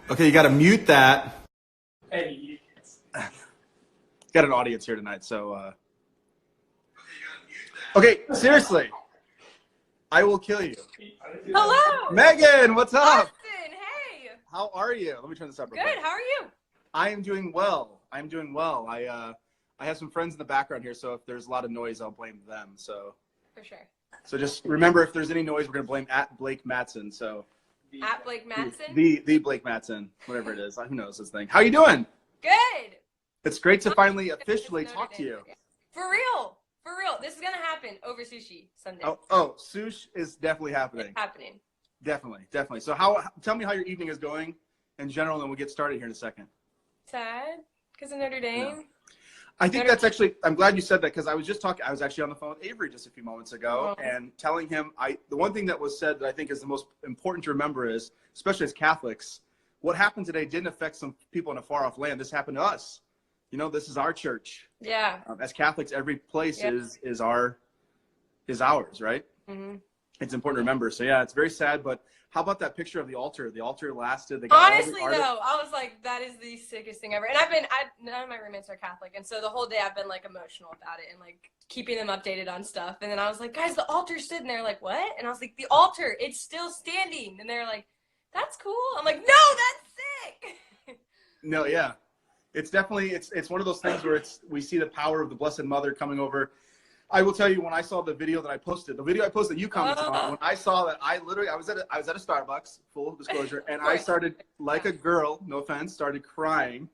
Okay, you got to mute that. Hey, Got an audience here tonight, so. Okay, seriously. I will kill you. Hello. Megan, what's up? Austin, hey. How are you? Let me turn this up real Good. quick. How are you? I am doing well. I'm doing well. I have some friends in the background here, so if there's a lot of noise, I'll blame them. So For sure. just remember, if there's any noise, we're gonna blame at Blake Matson. So At Blake Matson. the Blake Matson, whatever it is. Who knows this thing? How you doing? Good. It's great to finally officially talk to you. For real. For real. This is gonna happen over sushi Sunday. Oh, sush is definitely happening. It's happening. Definitely. So tell me how your evening is going in general, and we'll get started here in a second. Sad because of Notre Dame. No. I think that's actually, I'm glad you said that, because I was actually on the phone with Avery just a few moments ago, and telling him, the one thing that was said that I think is the most important to remember is, especially as Catholics, what happened today didn't affect some people in a far off land. This happened to us. You know, this is our church. Yeah. As Catholics, every place is ours, right? Mm-hmm. It's important to remember. So yeah, it's very sad, but how about that picture of the altar? The altar lasted. Honestly, though, I was like, that is the sickest thing ever. And none of my roommates are Catholic. And so the whole day I've been like emotional about it and like keeping them updated on stuff. And then I was like, guys, the altar's stood. And they're like, what? And I was like, the altar, it's still standing. And they're like, that's cool. I'm like, no, that's sick. No, yeah. It's definitely, it's one of those things where we see the power of the Blessed Mother coming over. I will tell you, when I saw the video that I posted, you commented on, when I saw that, I was at a Starbucks, full disclosure, and I started, like a girl, no offense, started crying.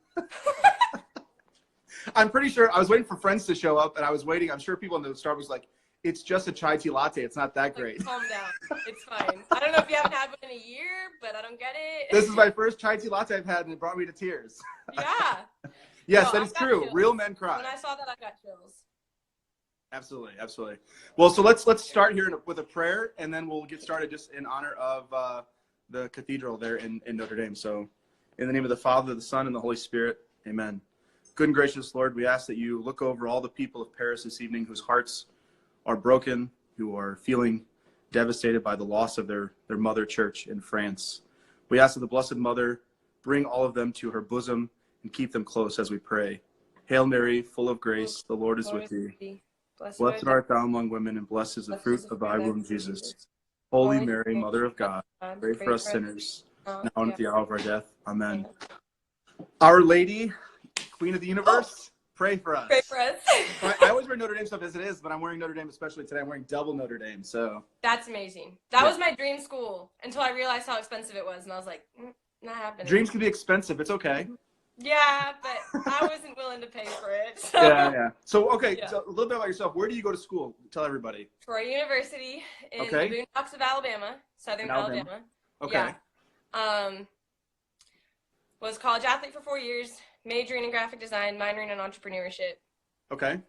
I'm pretty sure, I was waiting for friends to show up, and I was waiting, I'm sure people in the Starbucks like, it's just a chai tea latte, it's not that great. Calm down, it's fine. I don't know if you haven't had one in a year, but I don't get it. This is my first chai tea latte I've had, and it brought me to tears. Yeah. Yes, that is true. Chills. Real men cry. When I saw that, I got chills. Absolutely. Well, so let's start here with a prayer, and then we'll get started just in honor of the cathedral there in Notre Dame. So, in the name of the Father, the Son, and the Holy Spirit, amen. Good and gracious Lord, we ask that you look over all the people of Paris this evening whose hearts are broken, who are feeling devastated by the loss of their mother church in France. We ask that the Blessed Mother bring all of them to her bosom and keep them close as we pray. Hail Mary, full of grace, the Lord is with thee. Blessed art thou among women, and blessed is the fruit of thy womb, Jesus. Holy Mary, Mother of God, pray for us sinners, now and at the hour of our death. Amen. Our Lady, Queen of the Universe, pray for us. Pray for us. I always wear Notre Dame stuff as it is, but I'm wearing Notre Dame especially today. I'm wearing double Notre Dame, so. That's amazing. That was my dream school until I realized how expensive it was, and I was like, not happening. Dreams can be expensive. It's okay. Yeah, but I wasn't willing to pay for it. So. Yeah. So, okay, so a little bit about yourself. Where do you go to school? Tell everybody. Troy University in the boondocks of Alabama, southern Alabama. Okay. Yeah. Was college athlete for 4 years, majoring in graphic design, minoring in entrepreneurship. Okay.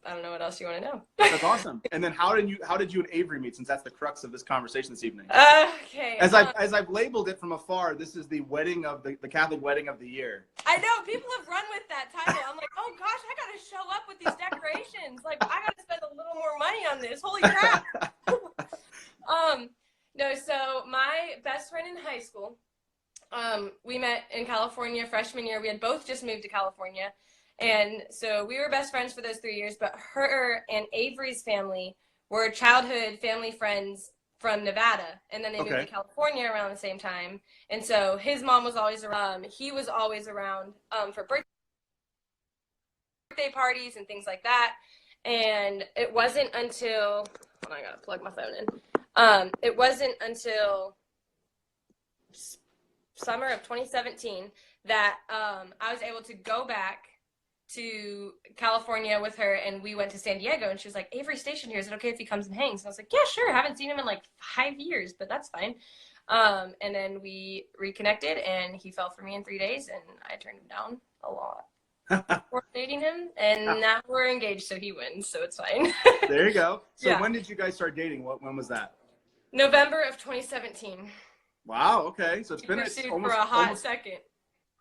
I don't know what else you want to know. That's awesome. And then how did you and Avery meet, since that's the crux of this conversation this evening? Okay. As I've labeled it from afar, this is the wedding of the Catholic wedding of the year. I know, people have run with that title. I'm like, oh gosh, I gotta show up with these decorations. Like, I gotta spend a little more money on this. Holy crap. No, so my best friend in high school, we met in California freshman year. We had both just moved to California. And so we were best friends for those 3 years, but her and Avery's family were childhood family friends from Nevada. And then they moved to California around the same time. And so his mom was always around. He was always around for birthday parties and things like that. And it wasn't until, hold on, I gotta plug my phone in. It wasn't until summer of 2017 that I was able to go back to California with her, and we went to San Diego, and she was like, Avery's stationed here, is it okay if he comes and hangs? And I was like, yeah, sure. I haven't seen him in like 5 years, but that's fine. And then we reconnected, and he fell for me in 3 days, and I turned him down a lot before dating him, and now we're engaged, so he wins, so it's fine. There you go. So when did you guys start dating? When was that? November of 2017. Wow, okay. So it's been almost for a hot second.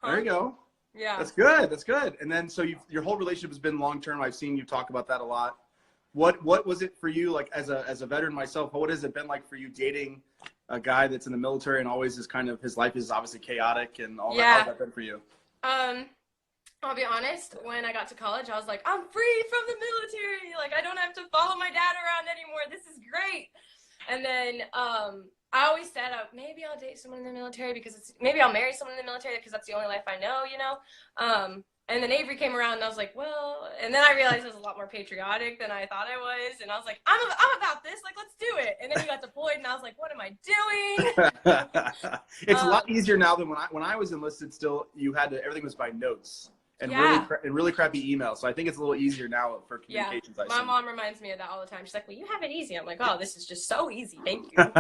There you go. Yeah. That's good. And then, so your whole relationship has been long-term. I've seen you talk about that a lot. What was it for you, like as a veteran myself, what has it been like for you dating a guy that's in the military and always is kind of, his life is obviously chaotic and all that. Yeah. How's that been for you? I'll be honest, when I got to college, I was like, I'm free from the military. Like, I don't have to follow my dad around anymore. This is great. And then I always said, maybe I'll date someone in the military because maybe I'll marry someone in the military because that's the only life I know, you know? And then Avery came around and I was like, well, and then I realized I was a lot more patriotic than I thought I was. And I was like, I'm about this. Like, let's do it. And then he got deployed and I was like, what am I doing? It's a lot easier now than when I was enlisted. Still, everything was by notes and really crappy emails. So I think it's a little easier now for communications. Yeah, my mom reminds me of that all the time. She's like, well, you have it easy. I'm like, oh, this is just so easy. Thank you.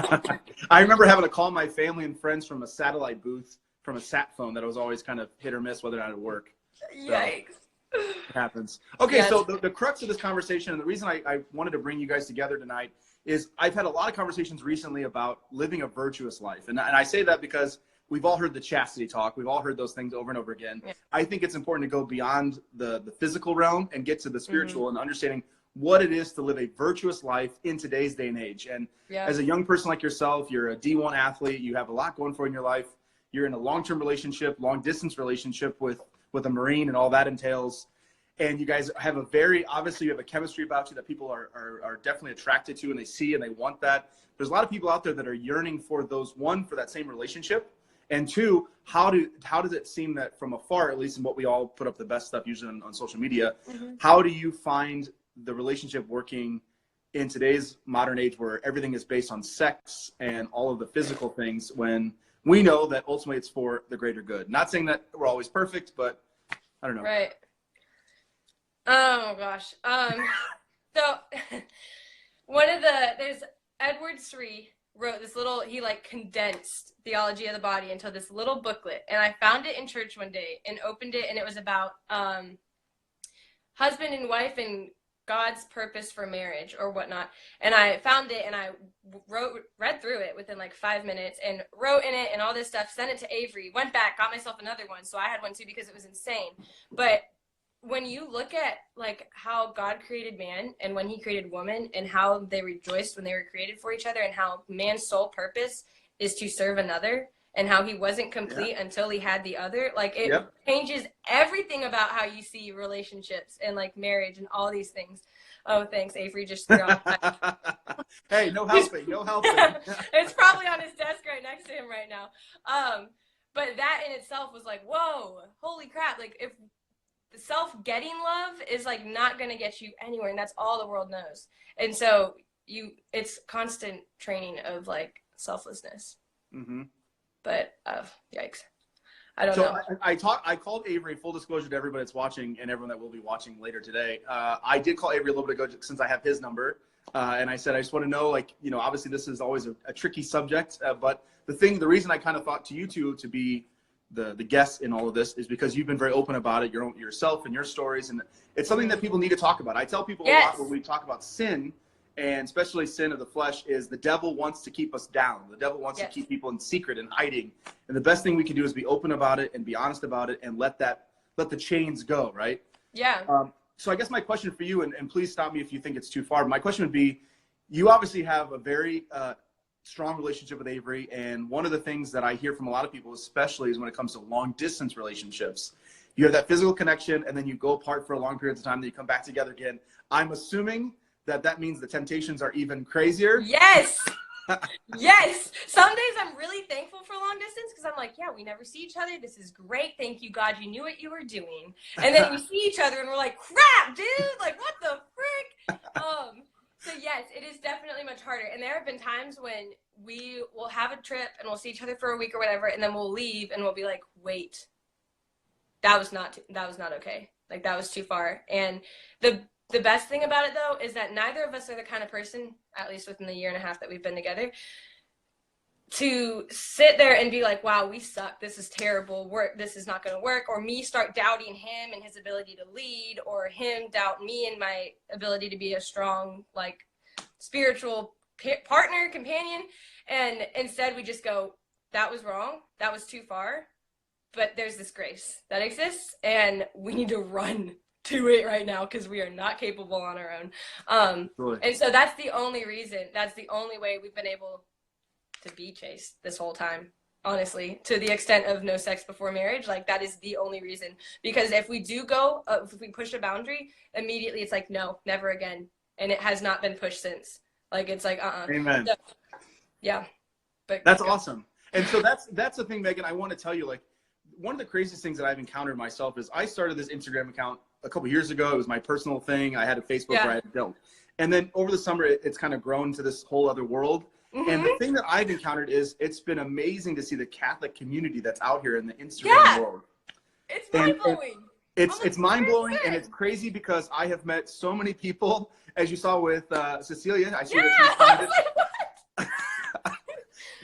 I remember having to call my family and friends from a satellite booth from a sat phone that was always kind of hit or miss whether or not it would work. Yikes. So, it happens. Okay, so the crux of this conversation, and the reason I wanted to bring you guys together tonight is I've had a lot of conversations recently about living a virtuous life. And I say that because we've all heard the chastity talk. We've all heard those things over and over again. Yeah. I think it's important to go beyond the physical realm and get to the spiritual and understanding what it is to live a virtuous life in today's day and age. And as a young person like yourself, you're a D1 athlete. You have a lot going for you in your life. You're in a long-term relationship, long-distance relationship with a Marine and all that entails. And you guys have obviously you have a chemistry about you that people are definitely attracted to and they see and they want that. There's a lot of people out there that are yearning for those, one, for that same relationship. And two, how does it seem that from afar, at least in what we all put up the best stuff usually on social media, how do you find the relationship working in today's modern age where everything is based on sex and all of the physical things when we know that ultimately it's for the greater good? Not saying that we're always perfect, but I don't know. Right. Oh gosh. So there's Edward Sri wrote this he condensed theology of the body into this little booklet, and I found it in church one day and opened it, and it was about husband and wife and God's purpose for marriage or whatnot. And I found it and I read through it within like 5 minutes and wrote in it and all this stuff, sent it to Avery, went back, got myself another one. So I had one too because it was insane. But when you look at like how God created man and when he created woman and how they rejoiced when they were created for each other and how man's sole purpose is to serve another and how he wasn't complete until he had the other, like it changes everything about how you see relationships and like marriage and all these things. Oh, thanks. Avery just threw off. Hey, no helping, no helping. It's probably on his desk right next to him right now. But that in itself was like, whoa, holy crap. Like if the self-getting love is like not going to get you anywhere, and that's all the world knows. And so it's constant training of like selflessness. Mm-hmm. But yikes, I don't know. I called Avery, full disclosure to everybody that's watching and everyone that will be watching later today. I did call Avery a little bit ago since I have his number. And I said, I just want to know, like, you know, obviously this is always a tricky subject. But the reason I kind of thought to you two to be the guests in all of this is because you've been very open about it, yourself and your stories. And it's something that people need to talk about. I tell people a lot when we talk about sin, and especially sin of the flesh, is the devil wants to keep us down. The devil wants to keep people in secret and hiding. And the best thing we can do is be open about it and be honest about it and let the chains go, right? Yeah. So I guess my question for you, and please stop me if you think it's too far, but my question would be, you obviously have a very strong relationship with Avery. And one of the things that I hear from a lot of people, especially, is when it comes to long distance relationships, you have that physical connection and then you go apart for a long period of time, then you come back together again. I'm assuming that means the temptations are even crazier. Yes. Yes. Some days I'm really thankful for long distance because I'm like, yeah, we never see each other. This is great. Thank you, God. You knew what you were doing. And then we see each other and we're like, crap, dude. Like, what the frick? So yes, it is definitely much harder. And there have been times when we will have a trip and we'll see each other for a week or whatever, and then we'll leave and we'll be like, wait, that was not okay. Like, that was too far. And the best thing about it, though, is that neither of us are the kind of person, at least within the year and a half that we've been together, to sit there and be like, wow, we suck. This is terrible. This is not going to work. Or me start doubting him and his ability to lead, or him doubt me and my ability to be a strong, like, spiritual partner, companion. And instead we just go, that was wrong. That was too far. But there's this grace that exists, and we need to run to it right now because we are not capable on our own. And so that's the only reason, that's the only way we've been able to be chaste this whole time. Honestly, to the extent of no sex before marriage, like that is the only reason. Because if we do go, if we push a boundary, immediately it's like, no, never again. And it has not been pushed since. Like, it's like, Amen. So, yeah. But that's awesome. And so that's the thing, Megan, I want to tell you, like, one of the craziest things that I've encountered myself is I started this Instagram account a couple years ago. It was my personal thing. I had a Facebook where I had built. And then over the summer, it's kind of grown to this whole other world. Mm-hmm. And the thing that I've encountered is it's been amazing to see the Catholic community that's out here in the Instagram world. It's mind-blowing. It's mind-blowing, and it's crazy because I have met so many people, as you saw with Cecilia. I see that she's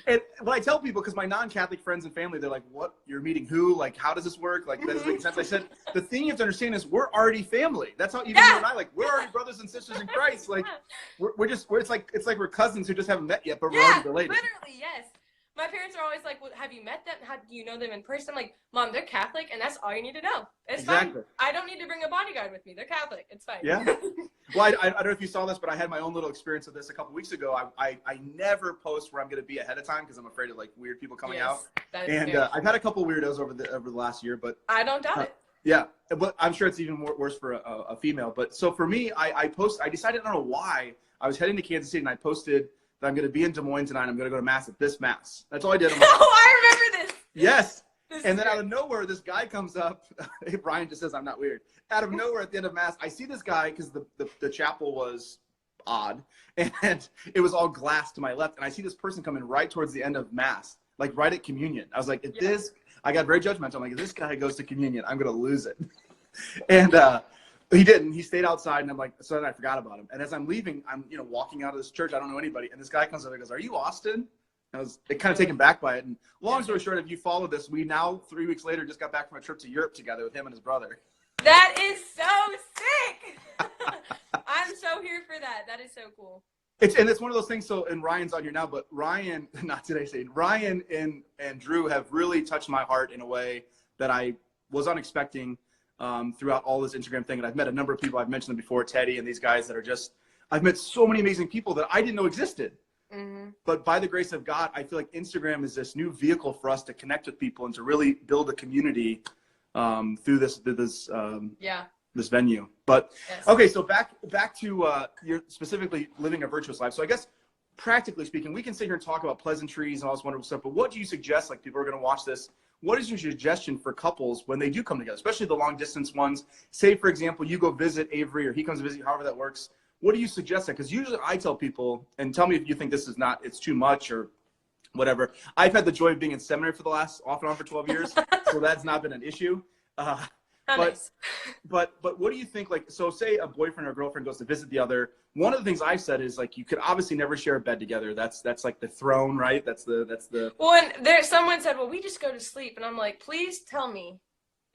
And when I tell people, because my non-Catholic friends and family, they're like, what? You're meeting who? Like, how does this work? Like, that doesn't make sense. I said, the thing you have to understand is we're already family. That's how even you and I, like, we're already brothers and sisters in Christ. Like, it's like we're cousins who just haven't met yet, but we're already related. Literally, yes. My parents are always like, well, have you met them? How do you know them in person? I'm like, Mom, they're Catholic, and that's all you need to know. It's fine. I don't need to bring a bodyguard with me. They're Catholic. It's fine. Yeah. Well, I don't know if you saw this, but I had my own little experience of this a couple weeks ago. I never post where I'm going to be ahead of time because I'm afraid of, like, weird people coming out. And I've had a couple weirdos over the last year, but I don't doubt it. Yeah, but I'm sure it's even worse for a female. But so for me, I decided, I don't know why, I was heading to Kansas City and I posted that I'm going to be in Des Moines tonight. I'm going to go to Mass at this Mass. That's all I did. Oh, I remember this. Yes. And then out of nowhere, this guy comes up. Brian just says I'm not weird. Out of nowhere at the end of Mass, I see this guy because the chapel was odd. And it was all glass to my left. And I see this person coming right towards the end of Mass, like right at communion. I was like, I got very judgmental. I'm like, if this guy goes to communion, I'm going to lose it. And he didn't. He stayed outside, and I'm like, so then I forgot about him. And as I'm leaving, I'm walking out of this church. I don't know anybody. And this guy comes up and goes, "Are you Austin?" I was kind of taken back by it. And long story short, if you follow this, we now 3 weeks later just got back from a trip to Europe together with him and his brother. That is so sick. I'm so here for that. That is so cool. It's one of those things. So, and Ryan's on here now, but Ryan, not today, Shane. Ryan and Drew have really touched my heart in a way that I was unexpecting throughout all this Instagram thing. And I've met a number of people. I've mentioned them before, Teddy and these guys that are just, I've met so many amazing people that I didn't know existed. Mm-hmm. But by the grace of God, I feel like Instagram is this new vehicle for us to connect with people and to really build a community through this venue. But okay, so back to you're specifically living a virtuous life. So I guess practically speaking, we can sit here and talk about pleasantries and all this wonderful stuff, but what do you suggest, like people are going to watch this, what is your suggestion for couples when they do come together, especially the long distance ones? Say, for example, you go visit Avery or he comes to visit you, however that works. What do you suggest? Because usually I tell people, and tell me if you think this is not, it's too much or whatever. I've had the joy of being in seminary for the last off and on for 12 years, so that's not been an issue. But what do you think, like, so say a boyfriend or girlfriend goes to visit the other. One of the things I've said is, like, you could obviously never share a bed together. That's like the throne, right? That's the. Well, and someone said, well, we just go to sleep. And I'm like, please tell me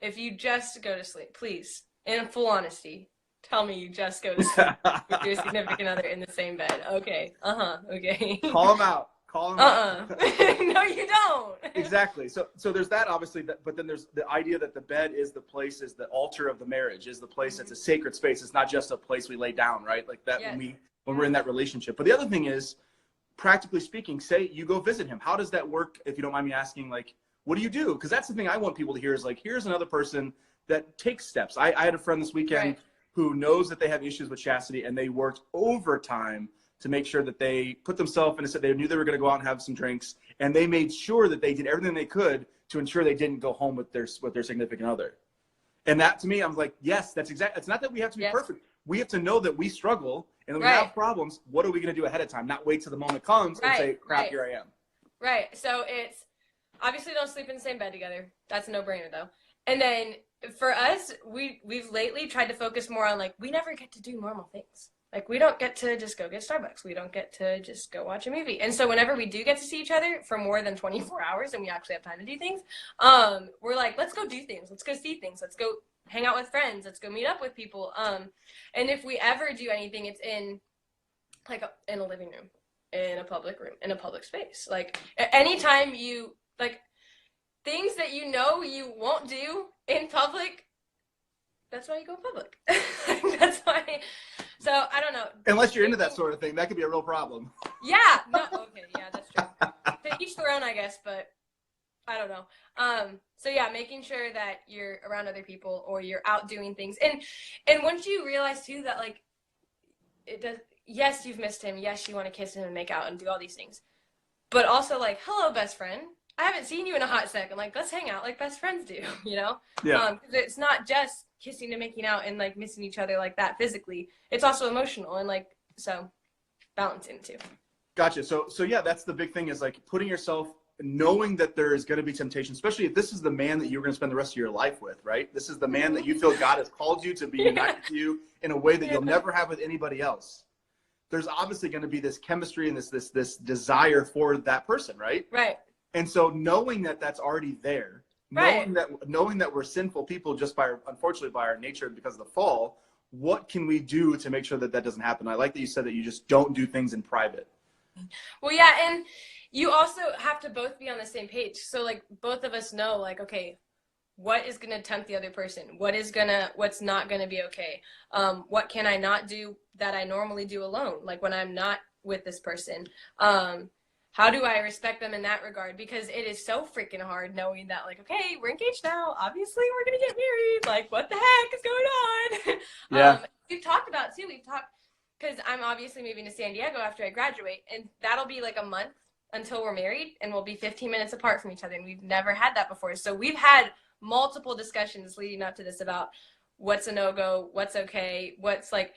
if you just go to sleep, please, in full honesty. Tell me you just go to sleep with your significant other in the same bed. Okay. Okay. Call them out. No, you don't. Exactly. So there's that, obviously, but then there's the idea that the bed is the place, is the altar of the marriage, is the place that's a sacred space. It's not just a place we lay down, right? Like that when we're in that relationship. But the other thing is, practically speaking, say you go visit him. How does that work? If you don't mind me asking, like, what do you do? Because that's the thing I want people to hear is, like, here's another person that takes steps. I had a friend this weekend who knows that they have issues with chastity, and they worked overtime to make sure that they put themselves in a set. They knew they were going to go out and have some drinks, and they made sure that they did everything they could to ensure they didn't go home with their significant other. And that, to me, I'm like, yes, that's exactly. It's not that we have to be perfect. We have to know that we struggle and that we have problems. What are we going to do ahead of time? Not wait till the moment comes and say, crap, here I am. Right. So it's obviously don't sleep in the same bed together. That's a no-brainer, though. And then for us, we've lately tried to focus more on, like, we never get to do normal things. Like, we don't get to just go get Starbucks. We don't get to just go watch a movie. And so whenever we do get to see each other for more than 24 hours and we actually have time to do things, we're like, let's go do things. Let's go see things. Let's go hang out with friends. Let's go meet up with people. And if we ever do anything, it's in, like, in a living room, in a public room, in a public space. Like, anytime you, like, things that you know you won't do in public, that's why you go public. That's why. So I don't know. Unless you're into that sort of thing, that could be a real problem. Yeah. No. Okay. Yeah, that's true. their own, I guess, but I don't know. So yeah, making sure that you're around other people or you're out doing things. And once you realize too that like it does, yes, you've missed him. Yes, you want to kiss him and make out and do all these things. But also like, hello, best friend. I haven't seen you in a hot second. Like, let's hang out like best friends do, you know? Yeah. 'Cause it's not just kissing and making out and like missing each other like that physically. It's also emotional and like, so balancing too. Gotcha. So yeah, that's the big thing is like putting yourself, knowing that there is going to be temptation, especially if this is the man that you're going to spend the rest of your life with, right? This is the man that you feel God has called you to be united to you in a way that you'll never have with anybody else. There's obviously going to be this chemistry and this desire for that person, right? Right. And so knowing that that's already there, Right. knowing that we're sinful people just unfortunately by our nature because of the fall, what can we do to make sure that that doesn't happen? I like that you said that you just don't do things in private. Well, yeah, and you also have to both be on the same page. So like both of us know like, okay, what is going to tempt the other person? What's not going to be okay? What can I not do that I normally do alone? Like when I'm not with this person, how do I respect them in that regard? Because it is so freaking hard knowing that like, okay, we're engaged now. Obviously we're going to get married. Like what the heck is going on? Yeah. We've talked because I'm obviously moving to San Diego after I graduate, and that'll be like a month until we're married, and we'll be 15 minutes apart from each other, and we've never had that before. So we've had multiple discussions leading up to this about what's a no-go, what's okay, what's like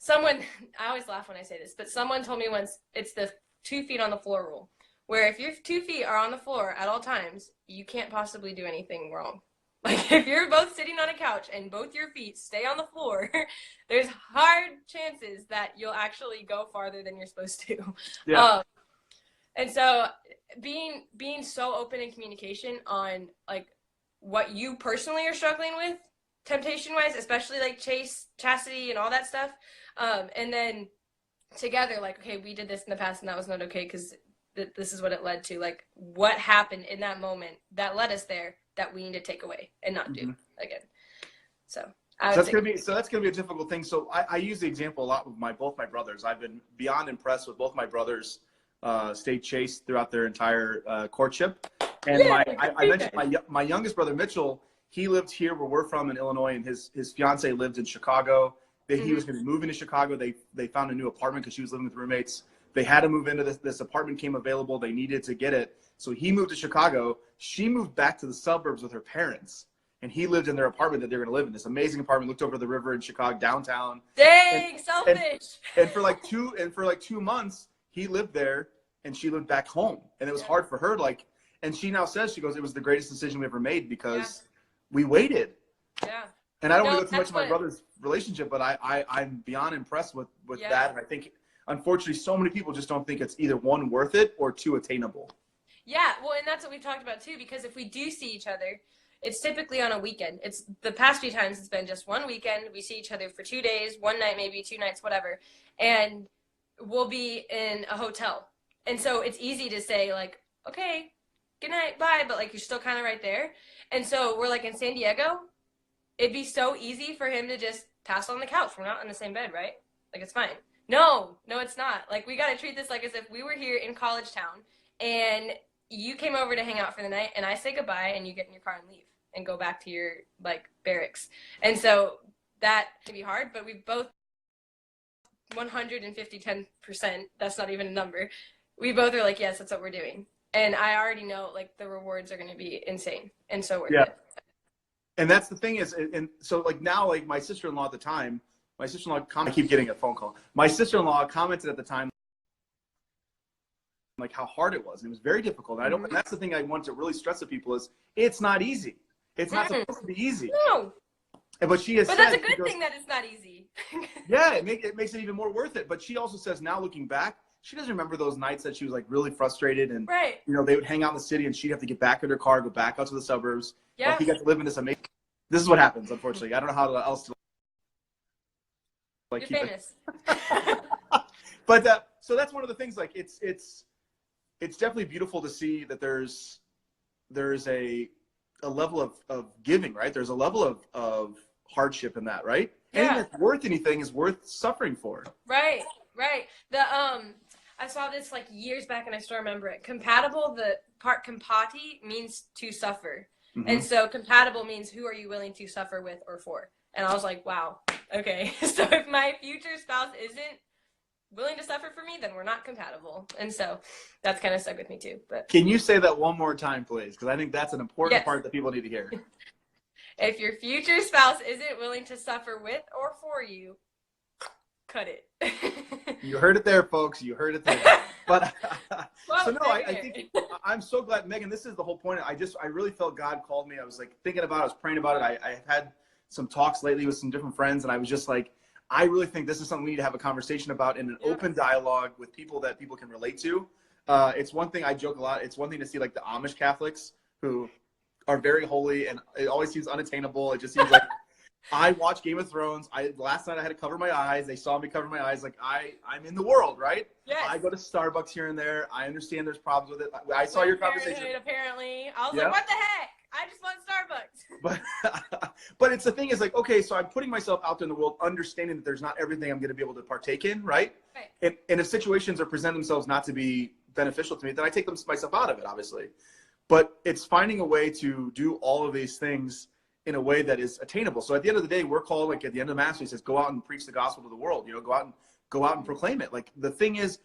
I always laugh when I say this, but someone told me once it's the 2 feet on the floor rule, where if your 2 feet are on the floor at all times, you can't possibly do anything wrong. Like if you're both sitting on a couch and both your feet stay on the floor, there's hard chances that you'll actually go farther than you're supposed to. Yeah. And so being so open in communication on like what you personally are struggling with temptation wise, especially like chastity and all that stuff. And then together, like, okay, we did this in the past and that was not okay because this is what it led to. Like what happened in that moment that led us there that we need to take away and not do again. So that's gonna be a difficult thing. So I use the example a lot with both my brothers. I've been beyond impressed with both my brothers stayed chaste throughout their entire courtship. And I mentioned my youngest brother Mitchell. He lived here where we're from in Illinois, and his fiance lived in Chicago. He was going to be moving to Chicago. They found a new apartment because she was living with roommates. They had to move into this apartment came available. They needed to get it. So he moved to Chicago. She moved back to the suburbs with her parents. And he lived in their apartment that they're going to live in. This amazing apartment, looked over the river in Chicago, downtown. Dang, selfish. And for like 2 months, he lived there and she lived back home. And it was hard for her. And she now says, she goes, it was the greatest decision we ever made because we waited. Yeah. And I don't want to go too much of my brother's relationship, but I'm beyond impressed with that. And I think, unfortunately, so many people just don't think it's either one, worth it, or two, attainable. Yeah, well, and that's what we've talked about too, because if we do see each other, it's typically on a weekend. It's the past few times it's been just one weekend. We see each other for 2 days, one night, maybe 2 nights, whatever. And we'll be in a hotel. And so it's easy to say like, okay, good night, bye. But like, you're still kind of right there. And so we're like in San Diego. It'd be so easy for him to just pass on the couch. We're not on the same bed, right? Like, it's fine. No, it's not. Like, we got to treat this like as if we were here in college town and you came over to hang out for the night and I say goodbye and you get in your car and leave and go back to your, like, barracks. And so that can be hard, but we both 10%, that's not even a number. We both are like, yes, that's what we're doing. And I already know, like, the rewards are going to be insane and so worth it. And that's the thing is, and so like now, like my sister-in-law at the time, I keep getting a phone call. My sister-in-law commented at the time, like how hard it was. And it was very difficult. And and that's the thing I want to really stress to people is it's not easy. It's not supposed to be easy. No. But she has But said, that's a good thing that it's not easy. Yeah, it makes it even more worth it. But she also says now looking back, she doesn't remember those nights that she was like really frustrated and you know, they would hang out in the city and she'd have to get back in her car, go back out to the suburbs. Yeah. He got to live in this amazing. This is what happens, unfortunately. I don't know how else to like. You're famous. But so that's one of the things. Like it's definitely beautiful to see that there's a level of giving, right? There's a level of hardship in that, right? Yeah. Anything that's worth anything is worth suffering for. Right. The I saw this like years back and I still remember it. Compatible, the part compati means to suffer. Mm-hmm. And so compatible means who are you willing to suffer with or for? And I was like, wow, okay. So if my future spouse isn't willing to suffer for me, then we're not compatible. And so that's kind of stuck with me too. But can you say that one more time, please? Because I think that's an important yes. part that people need to hear. If your future spouse isn't willing to suffer with or for you, cut it. You heard it there, folks. You heard it there. But well, so no, I think I'm so glad, Megan. This is the whole point. I really felt God called me. I was like thinking about it. I was praying about it. I had some talks lately with some different friends, and I was just like, I really think this is something we need to have a conversation about in an open dialogue with people that people can relate to. It's one thing, I joke a lot. It's one thing to see like the Amish Catholics who are very holy, and it always seems unattainable. It just seems like I watch Game of Thrones. Last night I had to cover my eyes. They saw me cover my eyes. Like I'm in the world, right? Yes. I go to Starbucks here and there. I understand there's problems with it. I saw your conversation. Apparently, I was like, what the heck? I just want Starbucks. But it's the thing is like, okay, so I'm putting myself out there in the world, understanding that there's not everything I'm going to be able to partake in, right? And if situations are present themselves not to be beneficial to me, then I take myself out of it, obviously. But it's finding a way to do all of these things in a way that is attainable. So at the end of the day, we're called, like at the end of the Mass, he says, go out and preach the gospel to the world, go out and proclaim it. Like the thing is,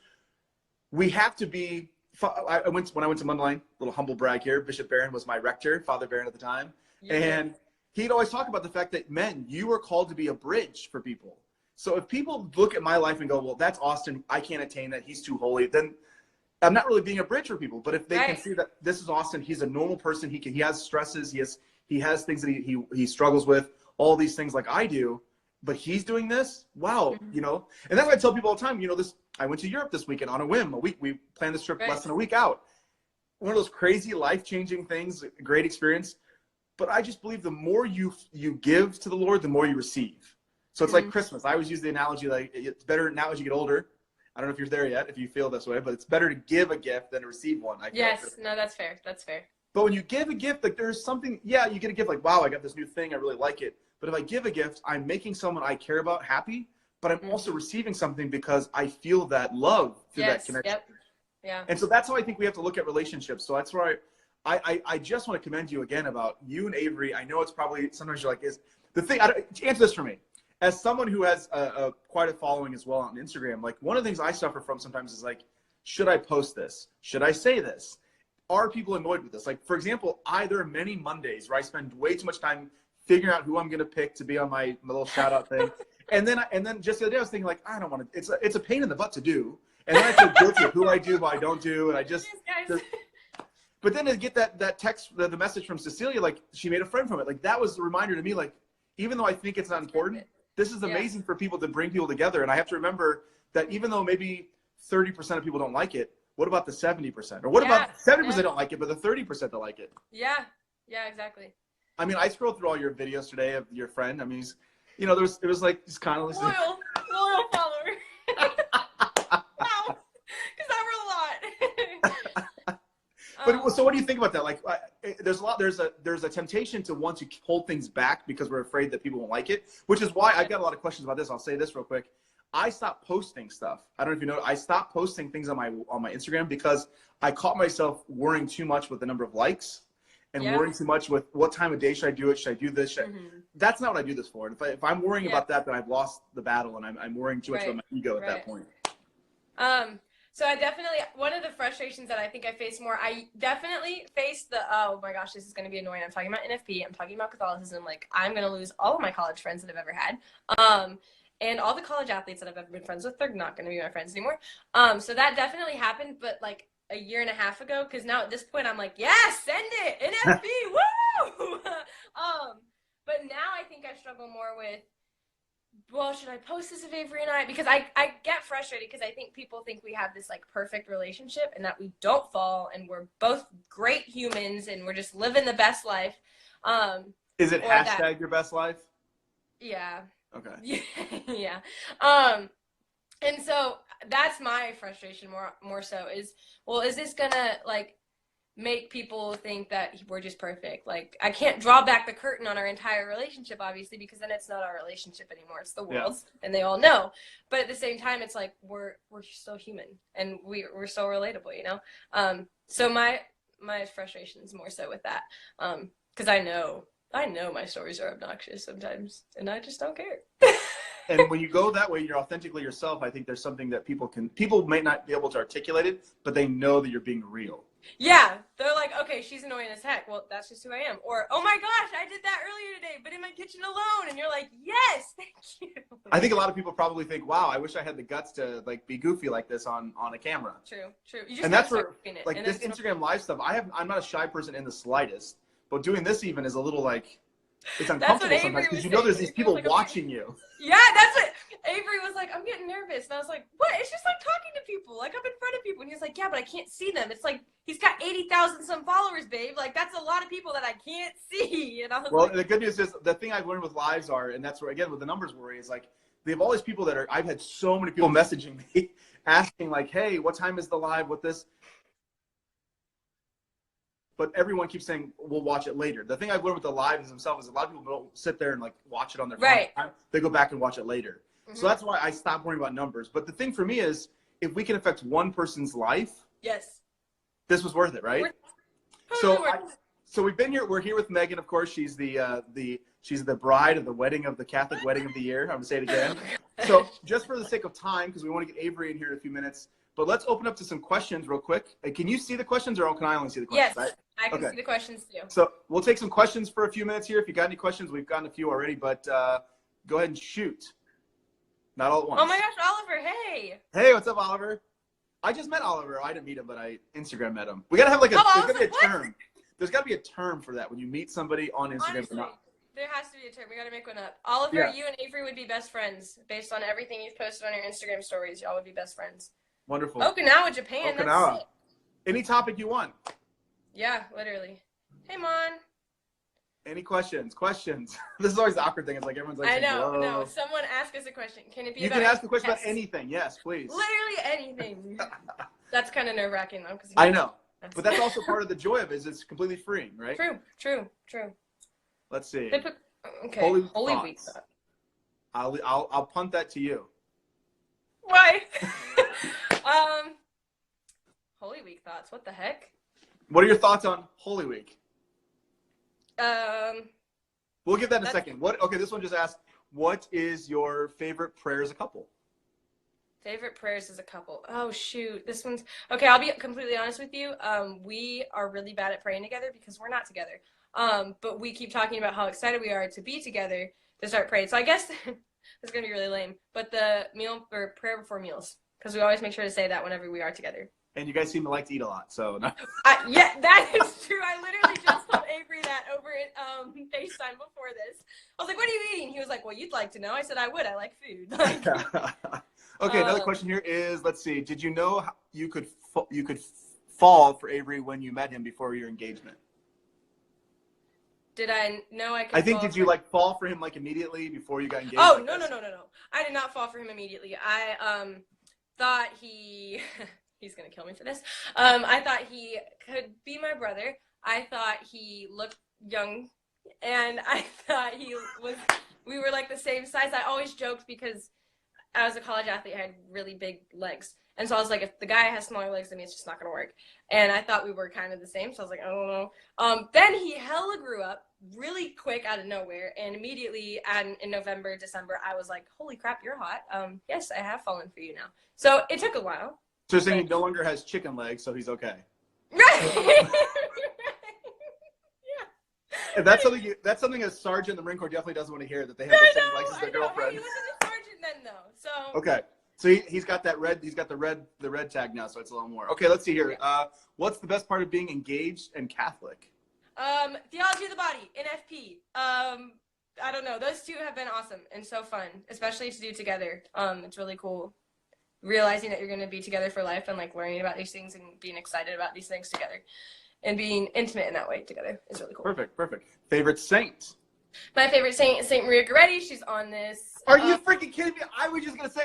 we have to be, when I went to Mundelein, little humble brag here, Bishop Barron was my rector, Father Barron at the time. Yeah. And he'd always talk about the fact that men, you are called to be a bridge for people. So if people look at my life and go, well, that's Austin, I can't attain that, he's too holy, then I'm not really being a bridge for people. But if they can see that this is Austin, he's a normal person, he has stresses, he has things that he struggles with, all these things like I do, but he's doing this, wow, and that's why I tell people all the time, I went to Europe this weekend on a whim. We planned this trip less than a week out. One of those crazy life-changing things, great experience. But I just believe the more you give to the Lord, the more you receive. So it's like Christmas. I always use the analogy, like it's better now as you get older. I don't know if you're there yet, if you feel this way, but it's better to give a gift than to receive one. Yes, no, that's fair. That's fair. But when you give a gift, like there's something, you get a gift like, wow, I got this new thing, I really like it. But if I give a gift, I'm making someone I care about happy, but I'm also receiving something because I feel that love through that connection. Yep. Yeah. And so that's how I think we have to look at relationships. So that's where I just want to commend you again about you and Avery. I know it's probably, sometimes you're like, is the thing, answer this for me. As someone who has quite a following as well on Instagram, like one of the things I suffer from sometimes is like, should I post this? Should I say this? Are people annoyed with this? Like, for example, there are many Mondays where I spend way too much time figuring out who I'm going to pick to be on my little shout out thing. And then just the other day I was thinking like, I don't want to, it's a pain in the butt to do. And then I feel guilty of who I do, who I don't do. And I just, but then to get that text, the message from Cecilia, like she made a friend from it. Like that was the reminder to me, like, even though I think it's not important, this is amazing for people to bring people together. And I have to remember that even though maybe 30% of people don't like it, what about the 70%? Or what about 70% don't like it, but the 30% that like it? Yeah, exactly. I mean, I scrolled through all your videos today of your friend. I mean, it was like just kind of listening. Loyal follower. Wow, because I wrote a lot. But so what do you think about that? Like, there's a temptation to want to hold things back because we're afraid that people won't like it, which is why I've got a lot of questions about this. I'll say this real quick. I stopped posting stuff. I don't know if you know, I stopped posting things on my Instagram because I caught myself worrying too much with the number of likes and worrying too much with what time of day should I do it? Should I do this? That's not what I do this for. And if I'm worrying about that, then I've lost the battle and I'm worrying too much about my ego at that point. So I definitely, one of the frustrations that I think I face more, I definitely face the, oh my gosh, this is going to be annoying. I'm talking about NFP. I'm talking about Catholicism. Like, I'm going to lose all of my college friends that I've ever had. And all the college athletes that I've ever been friends with, they're not going to be my friends anymore. So that definitely happened, but like a year and a half ago, because now at this point I'm like, yeah, send it, NFP, woo! But now I think I struggle more with, well, should I post this of Avery and I? Because I get frustrated because I think people think we have this like perfect relationship and that we don't fall and we're both great humans and we're just living the best life. Is it hashtag your best life? Yeah. Okay. Yeah. And so that's my frustration more so is, well, is this gonna like make people think that we're just perfect. Like, I can't draw back the curtain on our entire relationship, obviously, because then it's not our relationship anymore. It's the world's, and they all know. But at the same time, it's like we're so human, and we're so relatable, you know. So my frustration is more so with that, because I know my stories are obnoxious sometimes, and I just don't care. And when you go that way, you're authentically yourself. I think there's something that people may not be able to articulate it, but they know that you're being real. Yeah, they're like, okay, she's annoying as heck. Well, that's just who I am. Or, oh my gosh, I did that earlier today, but in my kitchen alone. And you're like, yes, thank you. I think a lot of people probably think, wow, I wish I had the guts to like be goofy like this on a camera. True. You just and that's where, it. like, this Instagram live stuff, I'm not a shy person in the slightest, but doing this even is a little like, it's uncomfortable sometimes because you know there's these people watching you. Yeah, that's what Avery was like. I'm getting nervous, and I was like, "What? It's just like talking to people. Like, I'm in front of people." And he's like, "Yeah, but I can't see them. It's like he's got 80,000 some followers, babe. Like, that's a lot of people that I can't see." And I was well, the good news is the thing I've learned with lives are, and that's where again with the numbers worry is like they have all these people that are. I've had so many people messaging me asking like, "Hey, what time is the live with this?" But everyone keeps saying, we'll watch it later. The thing I've learned with the lives themselves is a lot of people don't sit there and like watch it on their phone. Right. They go back and watch it later. Mm-hmm. So that's why I stopped worrying about numbers. But the thing for me is, if we can affect one person's life, yes, this was worth it, right? So we've been here. We're here with Meagan, of course. She's she's the bride of the wedding of the Catholic wedding of the year. I'm going to say it again. So just for the sake of time, because we want to get Avery in here in a few minutes, but let's open up to some questions real quick. Can you see the questions or can I only see the questions? Yes, I can see the questions too. So we'll take some questions for a few minutes here. If you got any questions, we've gotten a few already, but go ahead and shoot. Not all at once. Oh my gosh, Oliver, hey. Hey, what's up, Oliver? I just met Oliver. I didn't meet him, but I Instagram met him. We got to have like there's got to be a term. There's got to be a term for that when you meet somebody on Instagram. Honestly, there has to be a term. We got to make one up. Oliver, you and Avery would be best friends based on everything you've posted on your Instagram stories. Y'all would be best friends. Wonderful. Okinawa, Japan. Okinawa. That's sick. Any topic you want. Yeah, literally. Hey, Mon. Any questions? This is always the awkward thing. It's like everyone's like, I know. Whoa. No, someone ask us a question. Can it be? You can ask a question about anything. Yes, please. Literally anything. That's kind of nerve-wracking though. I know, but that's also part of the joy of it. Is it's completely freeing, right? True. Let's see. Okay. Holy Week. I'll punt that to you. Why? Holy Week thoughts. What the heck? What are your thoughts on Holy Week? We'll give that in a second. Okay, this one just asked, what is your favorite prayer as a couple? Favorite prayers as a couple. Oh, shoot. This one's... Okay, I'll be completely honest with you. We are really bad at praying together because we're not together. But we keep talking about how excited we are to be together to start praying. So I guess this is going to be really lame. But the meal or prayer before meals. Because we always make sure to say that whenever we are together. And you guys seem to like to eat a lot, so... No. Yeah, that is true. I literally just told Avery that over at FaceTime before this. I was like, what are you eating? He was like, well, you'd like to know. I said, I would. I like food. Okay, another question here is, let's see. Did you know you could fall for Avery when you met him before your engagement? Did I know I could I think, did you like fall for him like immediately before you got engaged? Oh, no. I did not fall for him immediately. I thought he's going to kill me for this. I thought he could be my brother. I thought he looked young, and I thought we were like the same size. I always joked because I was a college athlete. I had really big legs. And so I was like, if the guy has smaller legs than me, it's just not going to work. And I thought we were kind of the same. So I was like, I don't know. Then he hella grew up really quick out of nowhere. And immediately in November, December, I was like, holy crap, you're hot. Yes, I have fallen for you now. So it took a while. So you're saying he no longer has chicken legs, so he's okay. Right. Yeah. That's something a sergeant in the Marine Corps definitely doesn't want to hear, that they have the same legs as their girlfriend. He wasn't a sergeant then though. So okay. So he's got that red. He's got the red tag now, so it's a little more. Okay, let's see here. What's the best part of being engaged and Catholic? Theology of the body, NFP. I don't know. Those two have been awesome and so fun, especially to do together. It's really cool realizing that you're going to be together for life and like learning about these things and being excited about these things together and being intimate in that way together is really cool. Perfect. Favorite saint? My favorite saint is Saint Maria Goretti. She's on this. Are you freaking kidding me? I was just going to say,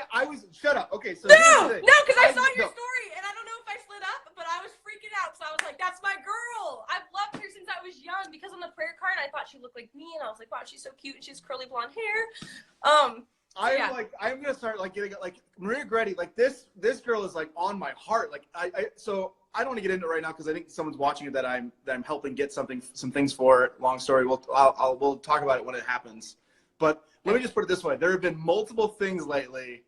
shut up. Okay, so. No, because I saw your story and I don't know if I slid up, but I was freaking out. So I was like, that's my girl. look like me, and I was like, wow, she's so cute, and she has curly blonde hair. I'm gonna start like getting like Maria Gretti, like this girl is like on my heart. Like so I don't want to get into it right now because I think someone's watching it that I'm helping get some things for. Long story. We'll talk about it when it happens. But let me just put it this way: there have been multiple things lately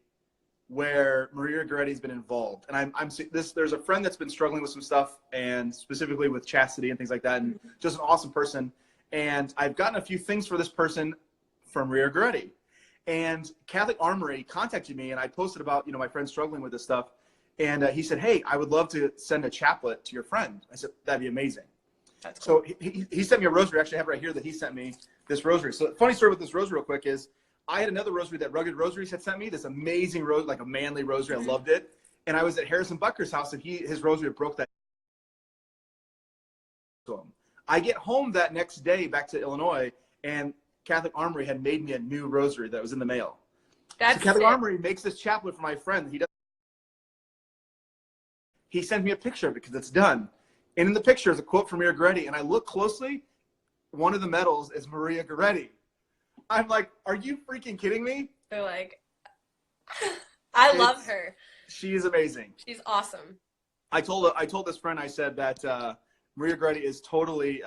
where Maria Goretti's been involved, and there's a friend that's been struggling with some stuff, and specifically with chastity and things like that, and just an awesome person. And I've gotten a few things for this person from Maria Goretti. And Catholic Armory contacted me, and I posted about, my friend struggling with this stuff. And he said, hey, I would love to send a chaplet to your friend. I said, that'd be amazing. That's cool. So he sent me a rosary. Actually, I have right here that he sent me this rosary. So funny story with this rosary real quick is I had another rosary that Rugged Rosaries had sent me, this amazing rosary, like a manly rosary. I loved it. And I was at Harrison Butker's house, and his rosary broke that to him. I get home that next day back to Illinois, and Catholic Armory had made me a new rosary that was in the mail. So Catholic Armory makes this chaplet for my friend. He sent me a picture of it because it's done. And in the picture is a quote from Maria Goretti. And I look closely, one of the medals is Maria Goretti. I'm like, are you freaking kidding me? They're like, I love her. She is amazing. She's awesome. I told this friend, I said that Maria Goretti is totally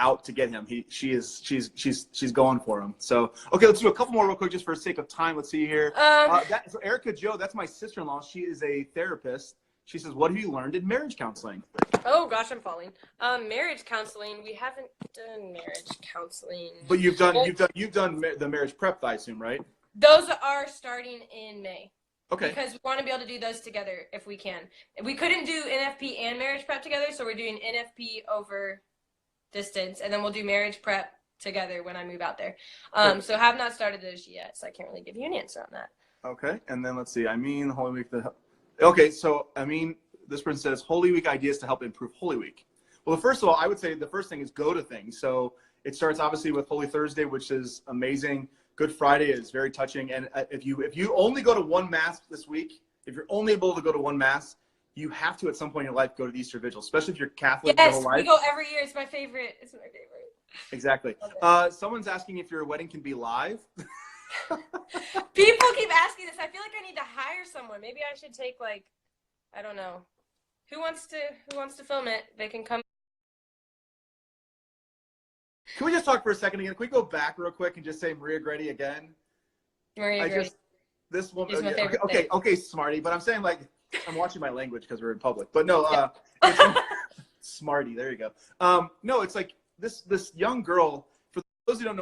out to get him. She's going for him. So okay, let's do a couple more real quick just for the sake of time. Let's see here. So Erica Joe, that's my sister-in-law. She is a therapist. She says, what have you learned in marriage counseling? Oh gosh, I'm falling. Marriage counseling. We haven't done marriage counseling. But you've done the marriage prep, I assume, right? Those are starting in May. Okay. Because we want to be able to do those together if we can. We couldn't do NFP and marriage prep together, so we're doing NFP over distance, and then we'll do marriage prep together when I move out there. So have not started those yet, so I can't really give you an answer on that. Okay, and then let's see. Holy Week. Okay, so this person says Holy Week ideas to help improve Holy Week. Well, first of all, I would say the first thing is go to things. So it starts obviously with Holy Thursday, which is amazing. Good Friday is very touching, and if you only go to one mass this week, if you're only able to go to one mass, you have to at some point in your life go to the Easter Vigil, especially if you're Catholic. Yes, we go every year. It's my favorite. Exactly. Someone's asking if your wedding can be live. People keep asking this. I feel like I need to hire someone. Maybe I should take I don't know. Who wants to film it? They can come. Can we just talk for a second again? Can we go back real quick and just say Maria Goretti again? Maria Goretti. This woman. She's my favorite okay, Smarty. But I'm saying I'm watching my language because we're in public. But no, Smarty. There you go. No, it's like this young girl. For those who don't know,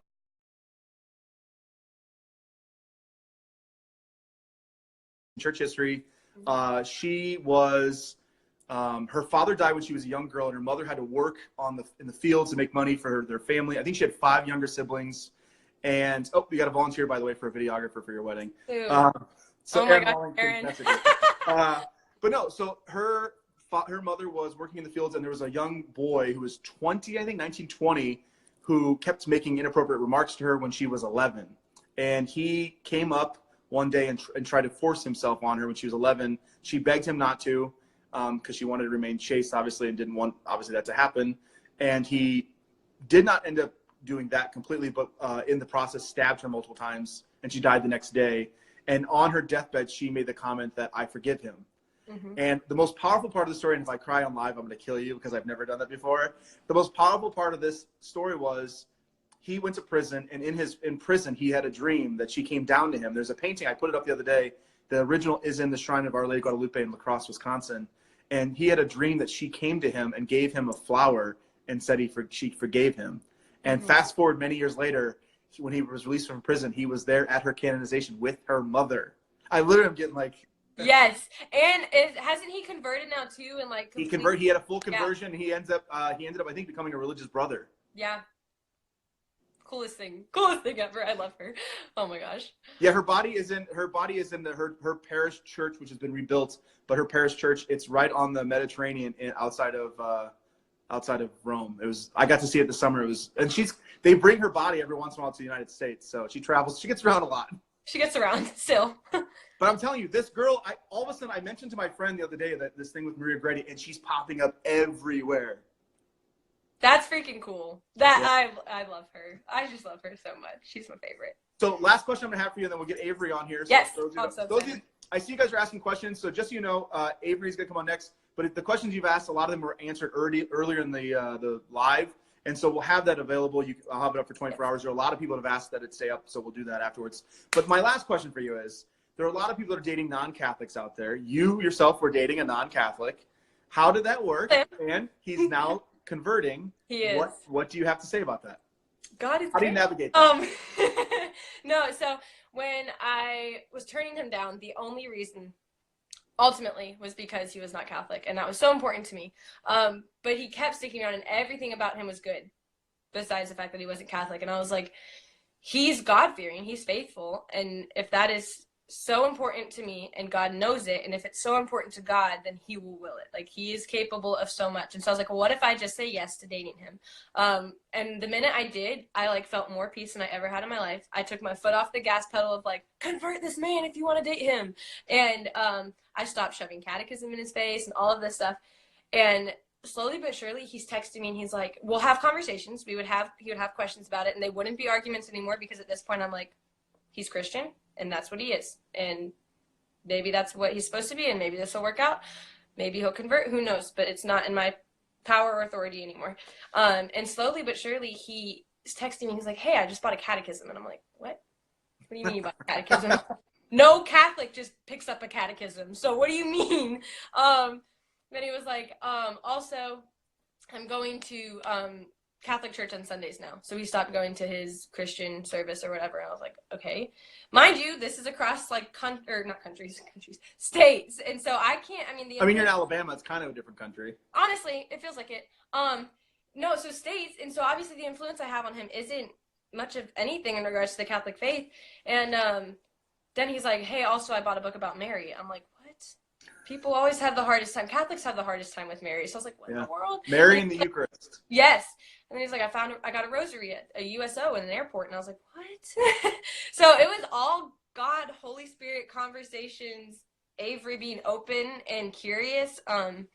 church history, she was. Her father died when she was a young girl, and her mother had to work in the fields to make money for their family. I think she had 5 younger siblings. And we got a volunteer, by the way, for a videographer for your wedding. So my God, Aaron. But no, so her mother was working in the fields, and there was a young boy who was 20, I think 19, 20, who kept making inappropriate remarks to her when she was 11. And he came up one day and tried to force himself on her when she was 11. She begged him not to because she wanted to remain chaste, obviously, and didn't want, obviously, that to happen. And he did not end up doing that completely, but in the process stabbed her multiple times, and she died the next day. And on her deathbed, she made the comment that I forgive him. Mm-hmm. And the most powerful part of the story, and if I cry on live, I'm going to kill you because I've never done that before. The most powerful part of this story was he went to prison, and in prison, he had a dream that she came down to him. There's a painting, I put it up the other day. The original is in the Shrine of Our Lady Guadalupe in La Crosse, Wisconsin. And he had a dream that she came to him and gave him a flower and said she forgave him. And fast forward many years later, when he was released from prison, he was there at her canonization with her mother. I literally am getting Yes, and hasn't he converted now too? And he had a full conversion. Yeah. He ended up I think becoming a religious brother. Yeah. Coolest thing ever. I love her. Oh my gosh. Yeah, her body is in her parish church, which has been rebuilt. But her parish church, it's right on the Mediterranean, outside of Rome. I got to see it this summer. They bring her body every once in a while to the United States, so she travels. She gets around a lot. She gets around still. But I'm telling you, this girl, all of a sudden, I mentioned to my friend the other day that this thing with Maria Goretti, and she's popping up everywhere. That's freaking cool. I love her. I just love her so much. She's my favorite. So last question I'm gonna have for you, and then we'll get Avery on here. So Yes. I see you guys are asking questions. So just so you know, Avery's gonna come on next. But the questions you've asked, a lot of them were answered earlier in the live, and so we'll have that available. I'll have it up for 24 hours. There are a lot of people that have asked that it stay up, so we'll do that afterwards. But my last question for you is: there are a lot of people that are dating non-Catholics out there. You yourself were dating a non-Catholic. How did that work? And he's now converting. He is. What do you have to say about that? God is. How do you navigate that? No, so when I was turning him down, the only reason ultimately was because he was not Catholic, and that was so important to me. But he kept sticking around, and everything about him was good, besides the fact that he wasn't Catholic. And I was like, he's God-fearing, he's faithful, and if that is so important to me, and God knows it, and if it's so important to God, then he will it. Like, he is capable of so much. And so I was like, well, what if I just say yes to dating him? And the minute I did, I like felt more peace than I ever had in my life. I took my foot off the gas pedal of like, convert this man if you want to date him. And I stopped shoving catechism in his face and all of this stuff. And slowly but surely, he's texting me and he's like, we'll have conversations. He would have questions about it, and they wouldn't be arguments anymore, because at this point I'm like, he's Christian, and that's what he is. And maybe that's what he's supposed to be, and maybe this will work out. Maybe he'll convert, who knows? But it's not in my power or authority anymore. And slowly but surely, he is texting me. He's like, hey, I just bought a catechism. And I'm like, what? What do you mean you bought a catechism? No Catholic just picks up a catechism. So what do you mean? Then he was like, also, I'm going to Catholic church on Sundays now. So he stopped going to his Christian service or whatever. I was like, okay. Mind you, this is across like not countries, states. And so I can't, you're in Alabama. It's kind of a different country. Honestly, it feels like it. No, so states. And so obviously the influence I have on him isn't much of anything in regards to the Catholic faith. And then he's like, hey, also I bought a book about Mary. I'm like, what? People always have the hardest time. Catholics have the hardest time with Mary. So I was like, what in the world? Mary and the Eucharist. Yes. And he's like, I got a rosary at a USO in an airport. And I was like, what? So it was all God, Holy Spirit conversations, Avery being open and curious. And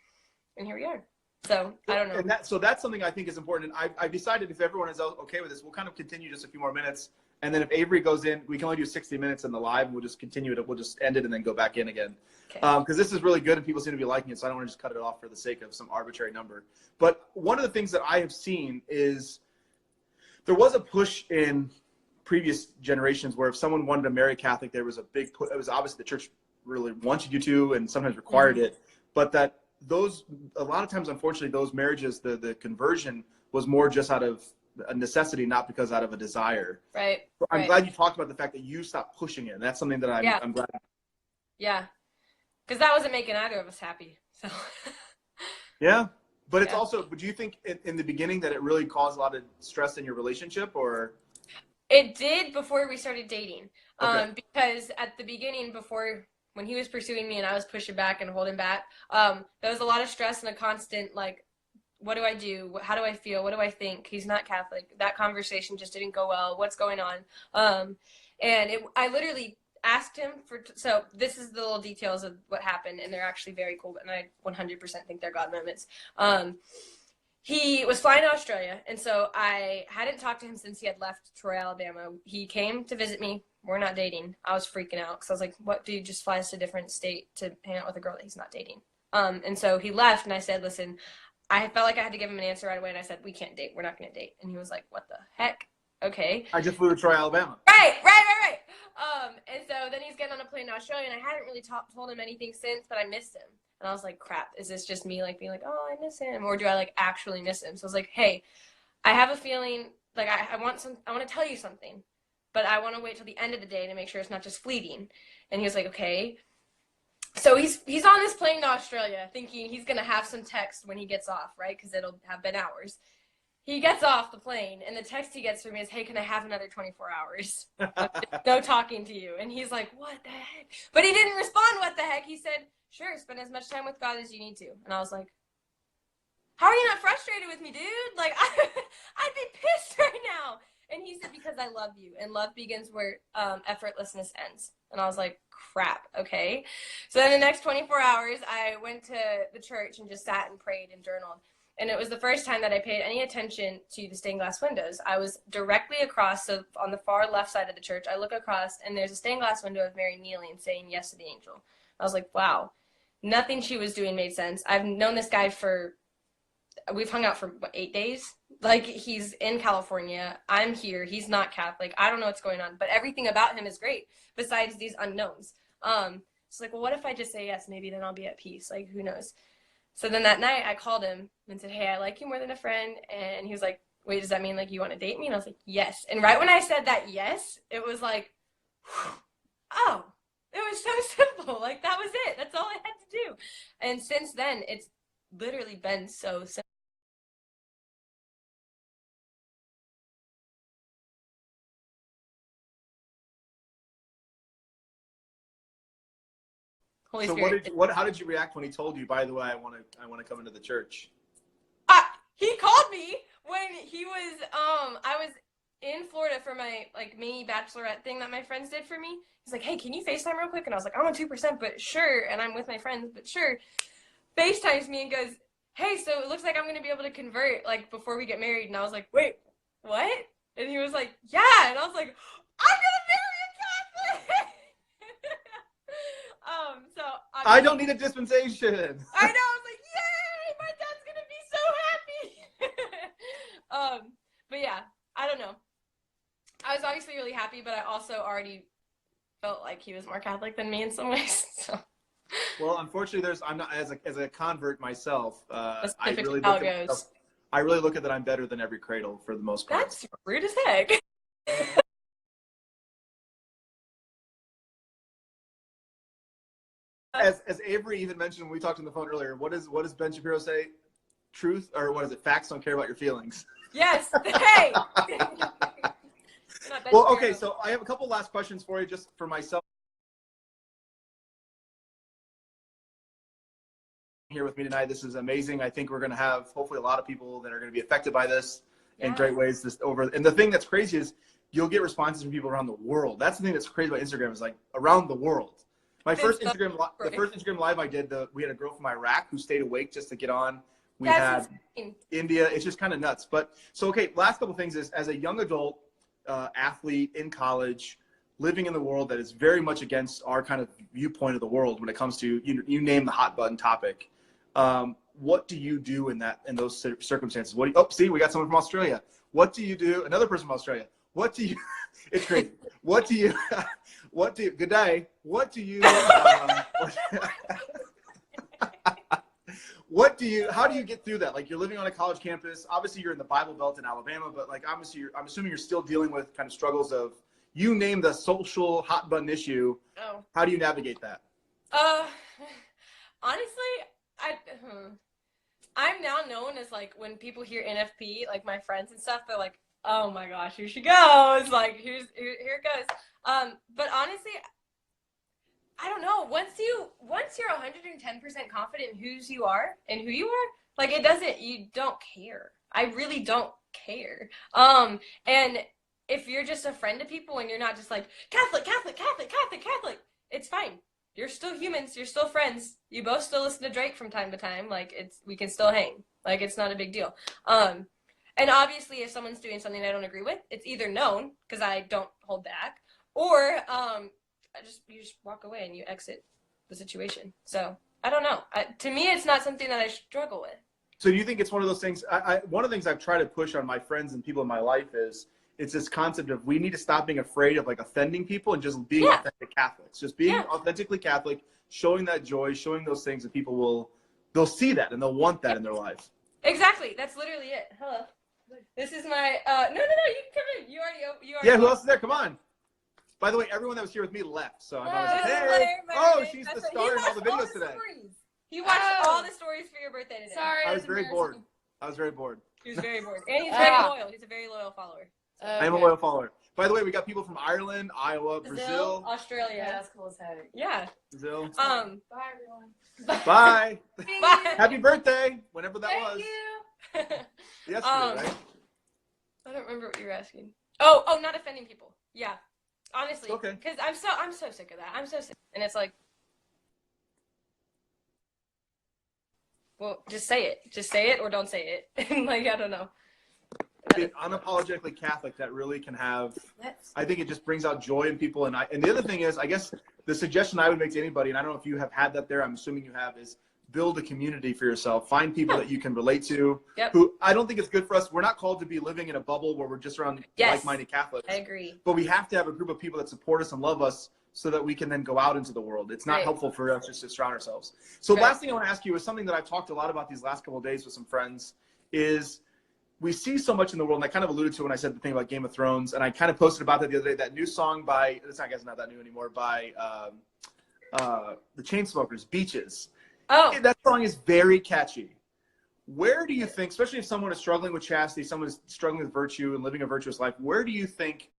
here we are. So I don't know. And so that's something I think is important. And I've decided, if everyone is okay with this, we'll kind of continue just a few more minutes. And then if Avery goes in, we can only do 60 minutes in the live, and we'll just continue it. We'll just end it and then go back in again. Because this is really good and people seem to be liking it, so I don't want to just cut it off for the sake of some arbitrary number. But one of the things that I have seen is there was a push in previous generations where if someone wanted to marry Catholic, there was a big push. It was obviously the church really wanted you to and sometimes required it. But that a lot of times, unfortunately, those marriages, the conversion was more just out of a necessity, not because out of a desire. Right. So I'm glad you talked about the fact that you stopped pushing it. And that's something that I'm glad. Yeah. Because that wasn't making either of us happy. So. Yeah. But it's also, but do you think in the beginning that it really caused a lot of stress in your relationship, or? It did before we started dating. Because at the beginning, when he was pursuing me and I was pushing back and holding back, there was a lot of stress and a constant, like, what do I do? How do I feel? What do I think? He's not Catholic. That conversation just didn't go well. What's going on? I literally asked him so this is the little details of what happened, and they're actually very cool, and I 100% think they're God moments. He was flying to Australia, and so I hadn't talked to him since he had left Troy, Alabama. He came to visit me. We're not dating. I was freaking out because I was like, what, dude just flies to a different state to hang out with a girl that he's not dating? And so he left, and I said, listen, I felt like I had to give him an answer right away, and I said, we can't date. We're not going to date. And he was like, what the heck? Okay. I just flew to Troy, Alabama. Right. And so then he's getting on a plane to Australia, and I hadn't really told him anything since, but I missed him. And I was like, crap, is this just me like being like, oh, I miss him? Or do I like actually miss him? So I was like, hey, I have a feeling like I want to tell you something, but I want to wait till the end of the day to make sure it's not just fleeting. And he was like, okay. So he's on this plane to Australia thinking he's going to have some text when he gets off, right? Because it'll have been hours. He gets off the plane, and the text he gets from me is, hey, can I have another 24 hours? No talking to you. And he's like, what the heck? But he didn't respond, what the heck? He said, sure, spend as much time with God as you need to. And I was like, how are you not frustrated with me, dude? Like, I'd be pissed right now. And he said, because I love you, and love begins where effortlessness ends. And I was like, crap, okay. So then the next 24 hours, I went to the church and just sat and prayed and journaled. And it was the first time that I paid any attention to the stained glass windows. I was directly across, so on the far left side of the church, I look across, and there's a stained glass window of Mary kneeling, saying yes to the angel. I was like, wow. Nothing she was doing made sense. I've known this guy we've hung out for, 8 days? Like, he's in California. I'm here. He's not Catholic. I don't know what's going on. But everything about him is great, besides these unknowns. It's like, well, what if I just say yes? Maybe then I'll be at peace. Like, who knows? So then that night I called him and said, hey, I like you more than a friend. And he was like, wait, does that mean like you want to date me? And I was like, yes. And right when I said that yes, it was like, oh, it was so simple. Like, that was it. That's all I had to do. And since then, it's literally been so simple. Holy So Spirit. how did you react when he told you, by the way, I want to come into the church? He called me when he was, I was in Florida for my like mini bachelorette thing that my friends did for me. He's like, hey, can you FaceTime real quick? And I was like, I'm on 2%, but sure. And I'm with my friends, but sure. FaceTimes me and goes, hey, so it looks like I'm going to be able to convert like before we get married. And I was like, wait, what? And he was like, yeah. And I was like, I'm going to marry a Catholic. So I don't need a dispensation. I know. I was like, yay, my dad's going to be so happy. But yeah, I don't know. I was obviously really happy, but I also already felt like he was more Catholic than me in some ways. So. Well, unfortunately, I'm not as a convert myself. That's I typically really how look it at goes. myself, I really look at that I'm better than every cradle for the most part. That's rude as heck. As Avery even mentioned when we talked on the phone earlier, what does Ben Shapiro say? Truth, or what is it? Facts don't care about your feelings. Yes. Hey. Well, okay. So I have a couple last questions for you, just for myself. Here with me tonight. This is amazing. I think we're going to have hopefully a lot of people that are going to be affected by this in great ways. And the thing that's crazy is you'll get responses from people around the world. That's the thing that's crazy about Instagram, is like around the world. The first Instagram live I did, we had a girl from Iraq who stayed awake just to get on. We had India. It's just kind of nuts. But so, okay, last couple things is, as a young adult athlete in college, living in the world that is very much against our kind of viewpoint of the world when it comes to, you name the hot button topic. What do you do in those circumstances? See, we got someone from Australia. What do you do? Another person from Australia. What do you, it's crazy. Good day. How do you get through that? Like, you're living on a college campus. Obviously you're in the Bible Belt in Alabama, but like, I'm assuming you're still dealing with kind of struggles of, you name the social hot button issue. Oh. How do you navigate that? Honestly, I'm now known as, like, when people hear NFP, like my friends and stuff, they're like, oh my gosh, here she goes. Like, here it goes. But honestly, I don't know. Once you're 110% confident in who you are, like, you don't care. I really don't care. And if you're just a friend to people and you're not just like, Catholic, it's fine. You're still humans. You're still friends. You both still listen to Drake from time to time. Like, we can still hang. Like, it's not a big deal. And obviously, if someone's doing something I don't agree with, it's either known, because I don't hold back, or you just walk away and you exit the situation. So I don't know. To me, it's not something that I struggle with. So do you think it's one of those things? One of the things I've tried to push on my friends and people in my life is, it's this concept of, we need to stop being afraid of like offending people and just being authentic Catholics, just being authentically Catholic, showing that joy, showing those things that people they'll see that and they'll want that in their life. Exactly. That's literally it. Hello. This is my, no, you can come in. You already. Yeah, who else is there? Come on. By the way, everyone that was here with me left, so I'm like, hey, she's the star in all the videos today. He watched all the stories for your birthday today. Sorry. I was very bored. He was very bored. And he's very loyal. He's a very loyal follower. I am a loyal follower. By the way, we got people from Ireland, Iowa, Brazil, Australia. Yeah, that's cool as heck. Yeah. Brazil. Bye, everyone. Bye. Bye. Happy birthday, whenever that Thank was. you. Yesterday, right? I don't remember what you were asking. Oh, not offending people. Yeah. Honestly. Okay. Because I'm so sick of that. I'm so sick. And it's like, well, just say it. Just say it or don't say it. And like, I don't know. Unapologetically Catholic, that really can have, That's, I think it just brings out joy in people. And the other thing is, I guess the suggestion I would make to anybody, and I don't know if you have had that there, I'm assuming you have, is build a community for yourself. Find people that you can relate to. Yep. Who I don't think it's good for us. We're not called to be living in a bubble where we're just around like-minded Catholics. I agree. But we have to have a group of people that support us and love us so that we can then go out into the world. It's not helpful for us just to surround ourselves. So last thing I want to ask you is something that I've talked a lot about these last couple of days with some friends is we see so much in the world, and I kind of alluded to when I said the thing about Game of Thrones, and I kind of posted about that the other day, that new song by, it's not, I guess not that new anymore, by the Chainsmokers, Beaches. Oh. That song is very catchy. Where do you think, especially if someone is struggling with chastity, someone is struggling with virtue and living a virtuous life, where do you think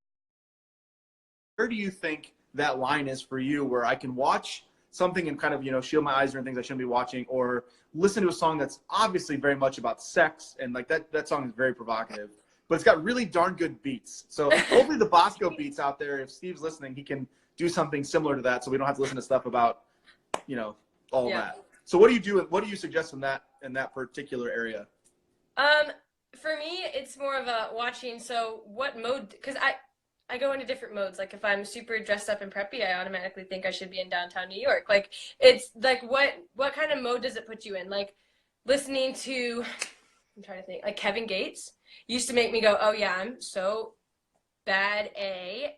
that line is for you, where I can watch something and kind of, shield my eyes or things I shouldn't be watching, or listen to a song that's obviously very much about sex, and like that song is very provocative, but it's got really darn good beats. So hopefully the Bosco beats out there, if Steve's listening, he can do something similar to that so we don't have to listen to stuff about, all that. So what do you do? What do you suggest in that particular area? For me, it's more of a watching. So what mode, because I go into different modes. Like if I'm super dressed up and preppy, I automatically think I should be in downtown New York. Like it's like what kind of mode does it put you in? Like listening to, I'm trying to think, like Kevin Gates used to make me go, oh yeah, I'm so bad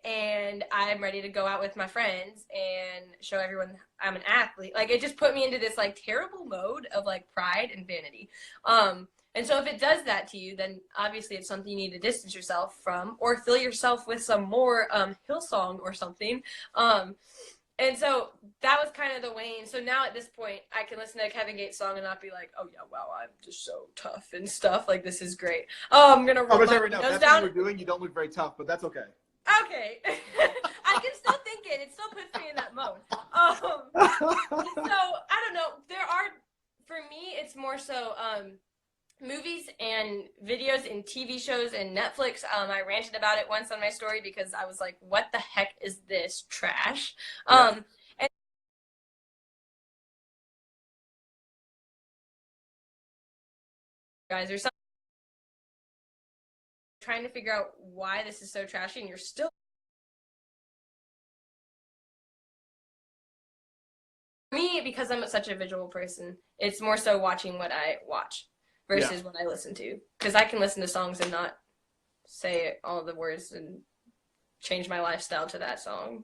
and I'm ready to go out with my friends and show everyone I'm an athlete. Like it just put me into this like terrible mode of like pride and vanity. And so if it does that to you, then obviously it's something you need to distance yourself from, or fill yourself with some more Hillsong or something. And so that was kind of the wane. So now at this point, I can listen to a Kevin Gates song and not be like, oh yeah, wow, I'm just so tough and stuff. Like this is great. Oh, I'm gonna roll my windows down. That's what we're doing. You don't look very tough, but that's okay. Okay. I can still think it. It still puts me in that mode. So I don't know. For me, it's more so movies and videos and TV shows and Netflix. I ranted about it once on my story because I was like, what the heck is this trash? And guys, there's something trying to figure out why this is so trashy, and you're still. For me, because I'm such a visual person, it's more so watching what I watch versus what I listen to. Because I can listen to songs and not say all the words and change my lifestyle to that song.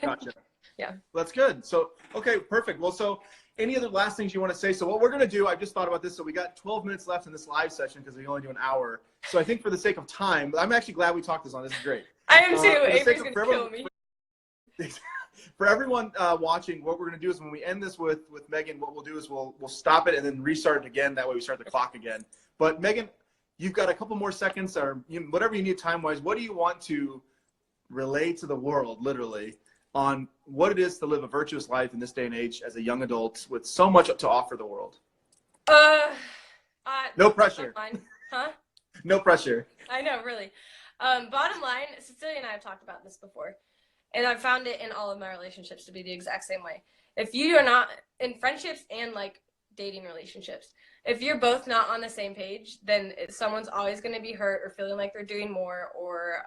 Gotcha. Yeah. Well, that's good. So, okay, perfect. Well, so any other last things you want to say? So what we're going to do, I just thought about this. So we got 12 minutes left in this live session because we only do an hour. So I think for the sake of time, I'm actually glad we talked this on. This is great. I am too. Avery's going to kill me. For everyone watching, what we're going to do is when we end this with Megan, what we'll do is we'll stop it and then restart it again. That way we start the clock again. But Megan, you've got a couple more seconds or whatever you need time-wise. What do you want to relay to the world, literally, on what it is to live a virtuous life in this day and age as a young adult with so much to offer the world? No pressure. Huh? No pressure. I know, really. Bottom line, Cecilia and I have talked about this before, and I've found it in all of my relationships to be the exact same way. If you are not, in friendships and like dating relationships, if you're both not on the same page, then someone's always going to be hurt or feeling like they're doing more or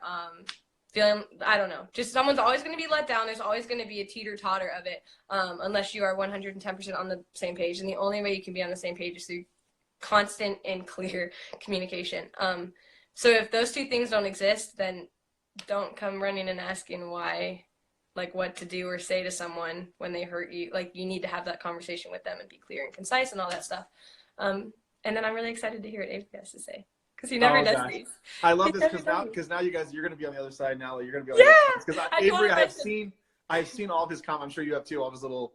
feeling, I don't know, just someone's always going to be let down. There's always going to be a teeter-totter of it unless you are 110% on the same page. And the only way you can be on the same page is through constant and clear communication. So if those two things don't exist, then don't come running and asking why, like what to do or say to someone when they hurt you. Like you need to have that conversation with them and be clear and concise and all that stuff. And then I'm really excited to hear what Avery has to say because he never does these. I love this because now you guys, you're going to be on the other side now. You're going to be on the other side. Because Avery, I've seen all of his comments. I'm sure you have too. All of his little.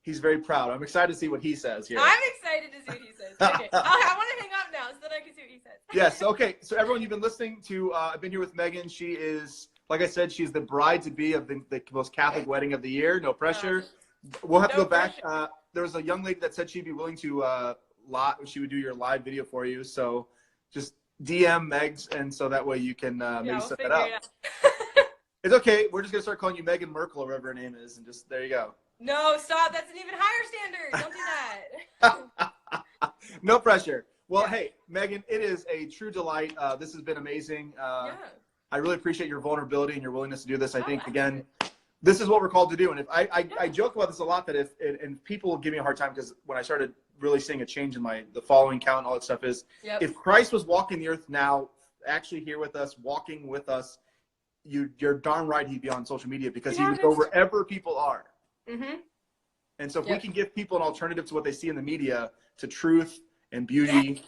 He's very proud. I'm excited to see what he says here. I'm excited to see what he says. Okay. I want to hang up now so that I can see what he says. Yes. Okay. So everyone, you've been listening to, I've been here with Megan. She is, like I said, she's the bride-to-be of the most Catholic wedding of the year. No pressure. We'll have to go back. There was a young lady that said she'd be willing to, she would do your live video for you. So just DM Megs. And so that way you can maybe set that up. It's okay. We're just going to start calling you Megan Merkel or whatever her name is. And just, there you go. No, stop. That's an even higher standard. Don't do that. No pressure. Well, Yeah. hey, Megan, it is a true delight. This has been amazing. Yeah. I really appreciate your vulnerability and your willingness to do this. I Oh, think, absolutely. again, this is what we're called to do. And if I joke about this a lot, that and people give me a hard time because when I started really seeing a change in the following count and all that stuff is, Yep. if Christ was walking the earth now, actually here with us, walking with us, you're darn right he'd be on social media because he would go wherever people are. Mm-hmm. And so if we Yep. can give people an alternative to what they see in the media, to truth and beauty.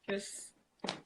Yes.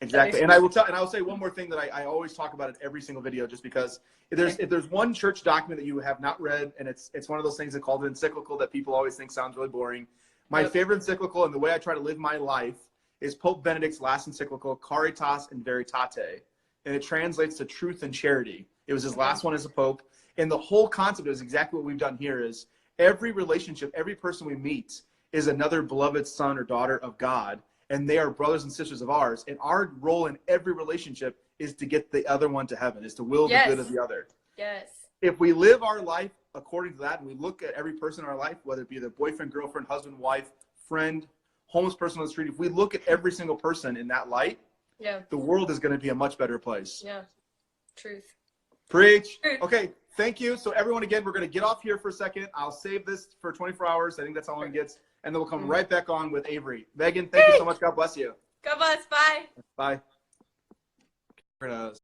Exactly. And I will say one more thing that I always talk about in every single video, just because if there's one church document that you have not read, and it's one of those things that called an encyclical that people always think sounds really boring. My favorite encyclical and the way I try to live my life is Pope Benedict's last encyclical, Caritas in Veritate. And it translates to truth and charity. It was his last one as a pope. And the whole concept is exactly what we've done here is every relationship, every person we meet is another beloved son or daughter of God. And they are brothers and sisters of ours. And our role in every relationship is to get the other one to heaven, is to will the good of the other. Yes. If we live our life according to that, and we look at every person in our life, whether it be the boyfriend, girlfriend, husband, wife, friend, homeless person on the street, if we look at every single person in that light, the world is going to be a much better place. Yeah. Truth. Preach. Truth. Okay, thank you. So everyone, again, we're going to get off here for a second. I'll save this for 24 hours. I think that's how long it gets. And then we'll come right back on with Avery. Megan, thank you so much. God bless you. God bless. Bye. Bye. We're gonna